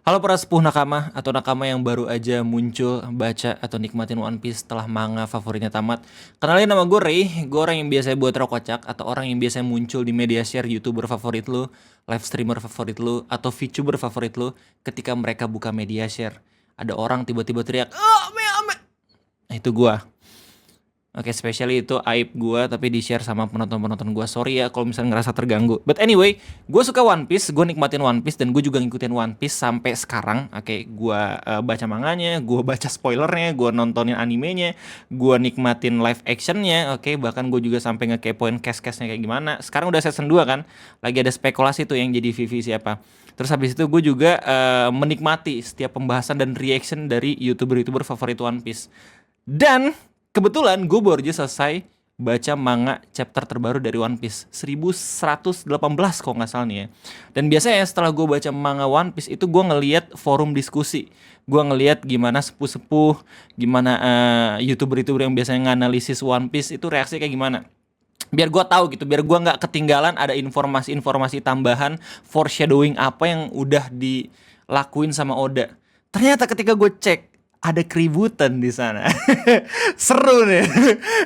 Halo para sepuh nakama atau nakama yang baru aja muncul, baca atau nikmatin One Piece setelah manga favoritnya tamat. Kenalin nama gue Ray, gue orang yang biasa buat kocak atau orang yang biasa muncul di media share YouTuber favorit lu, live streamer favorit lu, atau VTuber favorit lu ketika mereka buka media share. Ada orang tiba-tiba teriak, "Oh, ame." Nah, itu gua. Oke, especially itu aib gua tapi di-share sama penonton-penonton gua. Sorry ya kalau misalnya ngerasa terganggu. But anyway, gue suka One Piece, gue nikmatin One Piece dan gue juga ngikutin One Piece sampai sekarang. Oke, gua baca manganya, gua baca spoilernya, gua nontonin animenya, gua nikmatin live actionnya. Oke, bahkan gue juga sampai ngekepoin cast-castnya kayak gimana. Sekarang udah season 2 kan, lagi ada spekulasi tuh yang jadi VV siapa. Terus habis itu gue juga menikmati setiap pembahasan dan reaction dari YouTuber-YouTuber favorit One Piece. Dan kebetulan gue baru aja selesai baca manga chapter terbaru dari One Piece 1118 kalau nggak salah nih ya. Dan biasanya setelah gue baca manga One Piece itu gue ngeliat forum diskusi. Gue ngeliat gimana sepuh-sepuh, gimana YouTuber-YouTuber yang biasanya nganalisis One Piece itu reaksi kayak gimana. Biar gue tahu gitu, biar gue nggak ketinggalan ada informasi-informasi tambahan, foreshadowing apa yang udah dilakuin sama Oda. Ternyata ketika gue cek ada keributan di sana. Seru nih.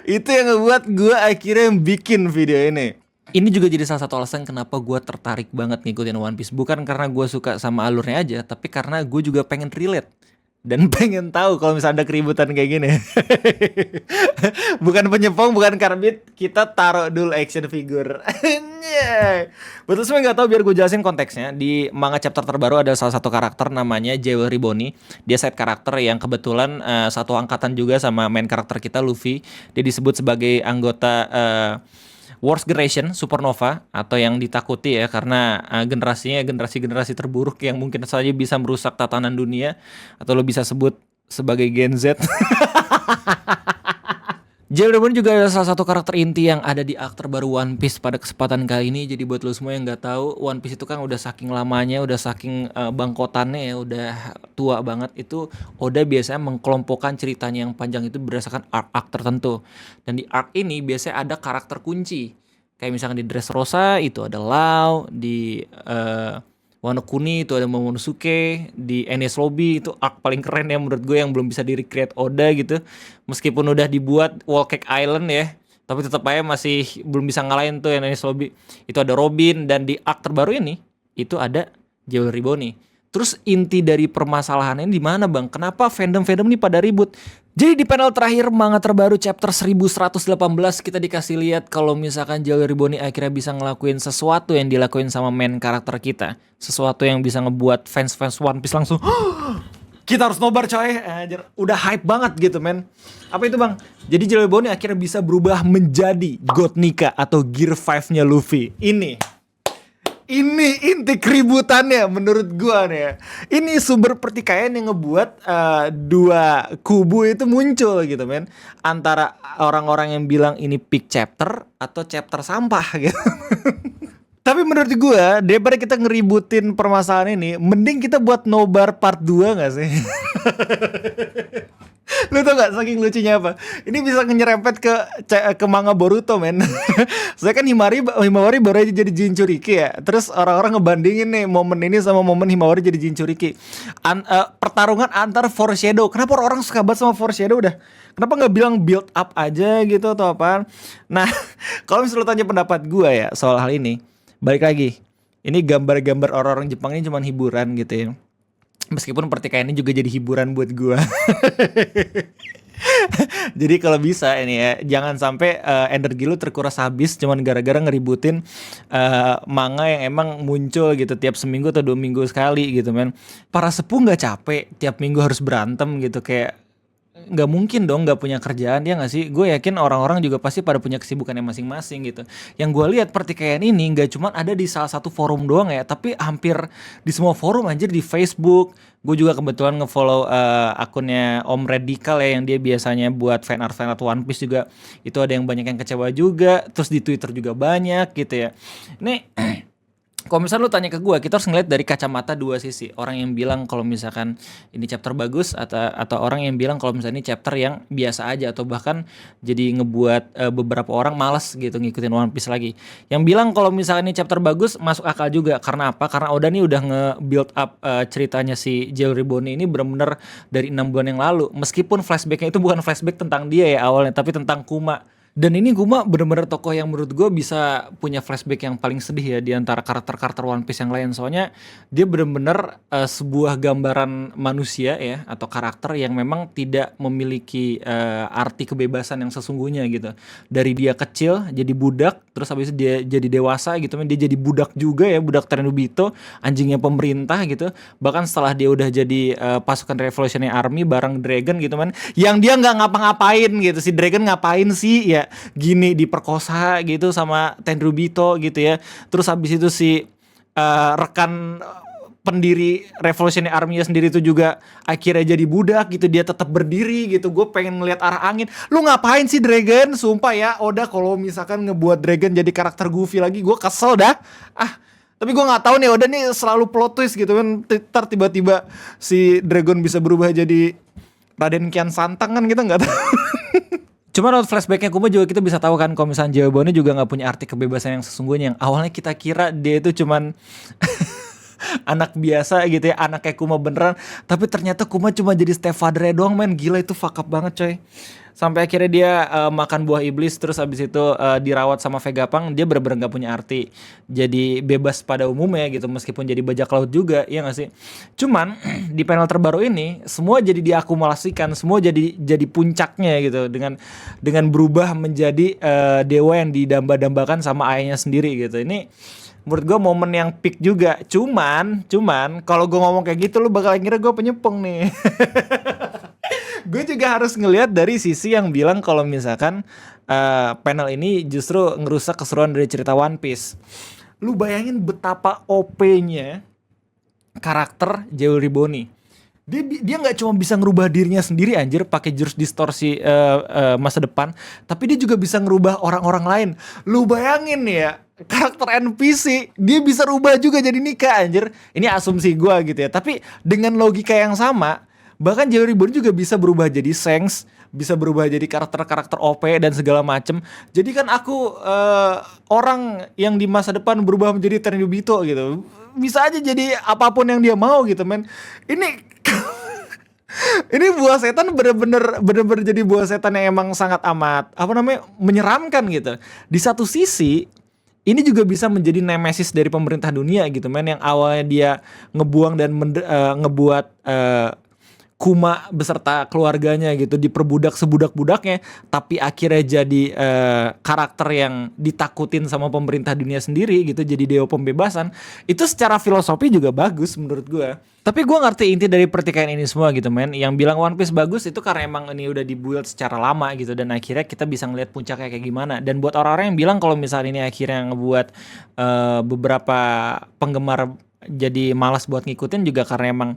Itu yang ngebuat gue akhirnya bikin video ini. Ini juga jadi salah satu alasan kenapa gue tertarik banget ngikutin One Piece. Bukan karena gue suka sama alurnya aja, tapi karena gue juga pengen relate dan pengen tahu kalau misalnya ada keributan kayak gini. Bukan penyepong, bukan karbit, kita taruh dulu action figure. Betul, semua nggak tahu, biar gue jelasin konteksnya. Di manga chapter terbaru ada salah satu karakter namanya Jewelry Bonnie. Dia side karakter yang kebetulan satu angkatan juga sama main karakter kita Luffy. Dia disebut sebagai anggota Worst Generation Supernova, atau yang ditakuti ya karena generasinya generasi terburuk yang mungkin saja bisa merusak tatanan dunia, atau lo bisa sebut sebagai Gen Z. Jewelry juga adalah salah satu karakter inti yang ada di arc terbaru One Piece pada kesempatan kali ini. Jadi buat lo semua yang nggak tahu, One Piece itu kan udah saking lamanya, udah saking bangkotannya ya, udah tua banget. Itu Oda biasanya mengkelompokkan ceritanya yang panjang itu berdasarkan arc tertentu. Dan di arc ini biasanya ada karakter kunci. Kayak misalkan di Dressrosa itu ada Lau, di Wano Kuni itu ada Momonosuke, di Enies Lobby itu arc paling keren ya menurut gue yang belum bisa di-recreate Oda gitu. Meskipun udah dibuat Wall Cake Island ya, tapi tetap aja masih belum bisa ngalahin tuh Enies Lobby. Itu ada Robin, dan di arc terbaru ini itu ada Jewelry Bonnie. Terus inti dari permasalahannya di mana bang? Kenapa fandom-fandom ini pada ribut? Jadi di panel terakhir manga terbaru chapter 1118 kita dikasih lihat kalau misalkan Jewelry Bonnie akhirnya bisa ngelakuin sesuatu yang dilakuin sama main karakter kita. Sesuatu yang bisa ngebuat fans-fans One Piece langsung kita harus nobar coy. Udah hype banget gitu men. Apa itu bang? Jadi Jewelry Bonnie akhirnya bisa berubah menjadi God Nika atau Gear 5-nya Luffy. Ini inti keributannya menurut gua nih ya. Ini sumber pertikaian yang ngebuat dua kubu itu muncul gitu men. Antara orang-orang yang bilang ini peak chapter atau chapter sampah gitu. Tapi menurut gua daripada kita ngeributin permasalahan ini, mending kita buat nobar part 2 gak sih? Lu tau gak saking lucunya apa? Ini bisa nyerempet ke manga Boruto men. Saya kan Himawari baru aja jadi Jinchuriki ya. Terus orang-orang ngebandingin nih momen ini sama momen Himawari jadi Jinchuriki. Pertarungan antar foreshadow. Kenapa orang suka banget sama foreshadow udah? Kenapa gak bilang build up aja gitu atau apaan? Nah, kalau misalnya lu tanya pendapat gue ya soal hal ini, balik lagi, ini gambar-gambar orang-orang Jepang ini cuma hiburan gitu ya. Meskipun pertikaian ini juga jadi hiburan buat gua. Jadi kalau bisa ini ya, jangan sampai energi lu terkuras habis cuman gara-gara ngeributin manga yang emang muncul gitu tiap seminggu atau 2 minggu sekali gitu men. Para sepuh nggak capek tiap minggu harus berantem gitu, kayak nggak mungkin dong nggak punya kerjaan ya nggak sih? Gue yakin orang-orang juga pasti pada punya kesibukannya masing-masing gitu. Yang gue lihat pertikaian ini nggak cuma ada di salah satu forum doang ya, tapi hampir di semua forum anjir. Di Facebook gue juga kebetulan ngefollow akunnya Om Radikal ya, yang dia biasanya buat fan art One Piece juga. Itu ada yang banyak yang kecewa juga. Terus di Twitter juga banyak gitu ya. Ini Kalau misalnya lu tanya ke gue, kita harus ngeliat dari kacamata dua sisi. Orang yang bilang kalau misalkan ini chapter bagus, atau orang yang bilang kalau misalnya ini chapter yang biasa aja, atau bahkan jadi ngebuat beberapa orang malas gitu ngikutin One Piece lagi. Yang bilang kalau misalkan ini chapter bagus masuk akal juga. Karena apa? Karena Oda nih udah nge-build up ceritanya si Jewelry Bone ini bener-bener dari 6 bulan yang lalu. Meskipun flashbacknya itu bukan flashback tentang dia ya awalnya, tapi tentang Kuma. Dan ini Guma bener-bener tokoh yang menurut gue bisa punya flashback yang paling sedih ya di antara karakter-karakter One Piece yang lain. Soalnya dia bener-bener sebuah gambaran manusia ya, atau karakter yang memang tidak memiliki arti kebebasan yang sesungguhnya gitu. Dari dia kecil jadi budak, terus habis itu dia jadi dewasa gitu, dia jadi budak juga ya, budak Tenryubito, anjingnya pemerintah gitu. Bahkan setelah dia udah jadi pasukan Revolutionary Army bareng Dragon gitu man, yang dia nggak ngapa-ngapain gitu. Si Dragon ngapain sih ya, gini diperkosa gitu sama Tenryubito gitu ya. Terus habis itu si rekan pendiri Revolutionary Army sendiri itu juga akhirnya jadi budak gitu, dia tetap berdiri gitu. Gue pengen ngeliat arah angin. Lu ngapain sih Dragon? Sumpah ya, Oda kalau misalkan ngebuat Dragon jadi karakter Goofy lagi, gue kesel dah. Tapi gue nggak tahu nih, Oda nih selalu plot twist gitu kan. Ntar tiba-tiba si Dragon bisa berubah jadi Raden Kian Santang kan, kita nggak tahu. Cuma lewat flashbacknya Kuma juga kita bisa tahu kan kalau misalnya jawabannya juga nggak punya arti kebebasan yang sesungguhnya. Yang awalnya kita kira dia itu cuman anak biasa gitu ya, anak kayak Kuma beneran. Tapi ternyata Kuma cuma jadi stepfather doang men. Gila, itu fuck up banget coy. Sampai akhirnya dia makan buah iblis, terus abis itu dirawat sama Vegapunk. Dia bener-bener gak punya arti jadi bebas pada umumnya gitu, meskipun jadi bajak laut juga, iya gak sih? Cuman di panel terbaru ini semua jadi diakumulasikan, semua jadi puncaknya gitu, dengan berubah menjadi dewa yang didamba-dambakan sama ayahnya sendiri gitu. Ini menurut gue momen yang peak juga. Cuman kalau gue ngomong kayak gitu lu bakal ngira gue penyepeng nih. Gue juga harus ngelihat dari sisi yang bilang kalau misalkan panel ini justru ngerusak keseruan dari cerita One Piece. Lu bayangin betapa OP-nya karakter Jewelry Bone. Dia nggak cuma bisa ngerubah dirinya sendiri anjir pakai jurus distorsi masa depan, tapi dia juga bisa ngerubah orang-orang lain. Lu bayangin ya, karakter NPC dia bisa rubah juga jadi Nika anjir. Ini asumsi gue gitu ya, tapi dengan logika yang sama, bahkan Jewelry Bone juga bisa berubah jadi Shanks, bisa berubah jadi karakter-karakter OP dan segala macem. Jadi kan aku orang yang di masa depan berubah menjadi Tenryubito gitu, bisa aja jadi apapun yang dia mau gitu men. Ini ini buah setan bener-bener jadi buah setan yang emang sangat amat menyeramkan gitu. Di satu sisi ini juga bisa menjadi nemesis dari pemerintah dunia gitu men, yang awalnya dia ngebuang dan ngebuat Kuma beserta keluarganya gitu diperbudak sebudak-budaknya, tapi akhirnya jadi karakter yang ditakutin sama pemerintah dunia sendiri gitu, jadi dewa pembebasan. Itu secara filosofi juga bagus menurut gue. Tapi gue ngerti inti dari pertikaian ini semua gitu men. Yang bilang One Piece bagus itu karena emang ini udah dibuild secara lama gitu, dan akhirnya kita bisa ngeliat puncaknya kayak gimana. Dan buat orang-orang yang bilang kalau misalnya ini akhirnya ngebuat beberapa penggemar jadi malas buat ngikutin, juga karena emang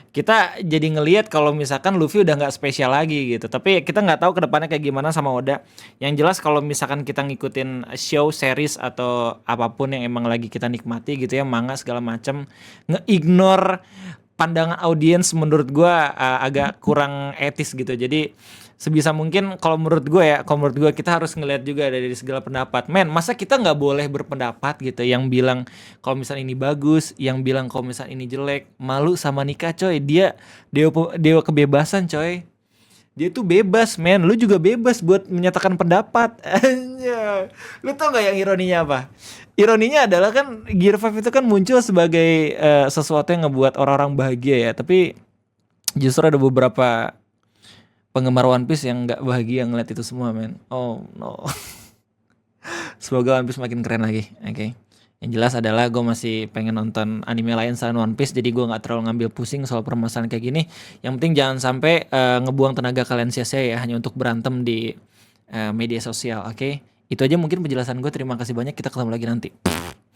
kita jadi ngelihat kalau misalkan Luffy udah nggak spesial lagi gitu. Tapi kita nggak tahu kedepannya kayak gimana sama Oda. Yang jelas kalau misalkan kita ngikutin show, series atau apapun yang emang lagi kita nikmati gitu ya, manga segala macam, nge-ignore pandangan audiens menurut gue agak kurang etis gitu. Jadi sebisa mungkin kalau menurut gue kita harus ngelihat juga dari segala pendapat. Men, masa kita nggak boleh berpendapat gitu, yang bilang kalau misalnya ini bagus, yang bilang kalau misalnya ini jelek. Malu sama Nika coy, dia dewa kebebasan coy. Dia tuh bebas men, lu juga bebas buat menyatakan pendapat. Lu tau gak yang ironinya apa? Ironinya adalah kan Gear 5 itu kan muncul sebagai sesuatu yang ngebuat orang-orang bahagia ya. Tapi justru ada beberapa penggemar One Piece yang gak bahagia ngeliat itu semua men. Oh no. Semoga One Piece makin keren lagi. Oke. Yang jelas adalah gue masih pengen nonton anime lain selain One Piece, jadi gue nggak terlalu ngambil pusing soal permasalahan kayak gini. Yang penting jangan sampai ngebuang tenaga kalian sia-sia ya hanya untuk berantem di media sosial. Oke? Itu aja mungkin penjelasan gue. Terima kasih banyak. Kita ketemu lagi nanti.